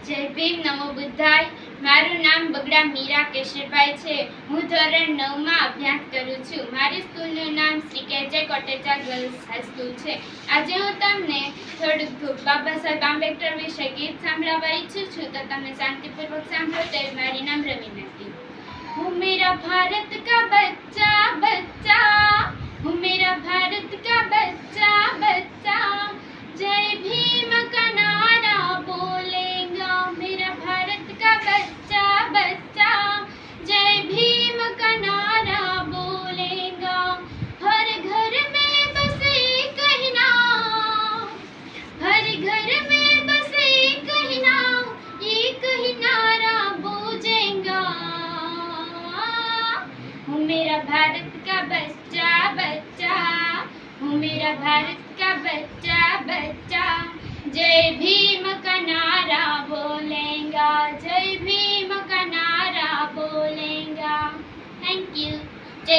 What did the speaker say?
જય ભીમ, નમો બુદ્ધાય. મારું નામ બગડા મીરા કેશરભાઈ છે. હું ધોરણ 9 માં અભ્યાસ કરું છું. મારી સ્કૂલનું નામ શ્રી કેજે કોટેચા ગર્લ્સ હાઈસ્કૂલ છે. આજે હું તમને થોડુંક બાબા સાહેબ આંબેડકર વિશે ગીત સંભળાવવા ઈચ્છું છું, તો તમે શાંતિપૂર્વક સાંભળો. તે મારી નામ રવિના. હું મેરા ભારત કા બચ્ચા બચ્ચા, હું મેરા ભારત કા બચ્ચા બચ્ચા, જય ભીમ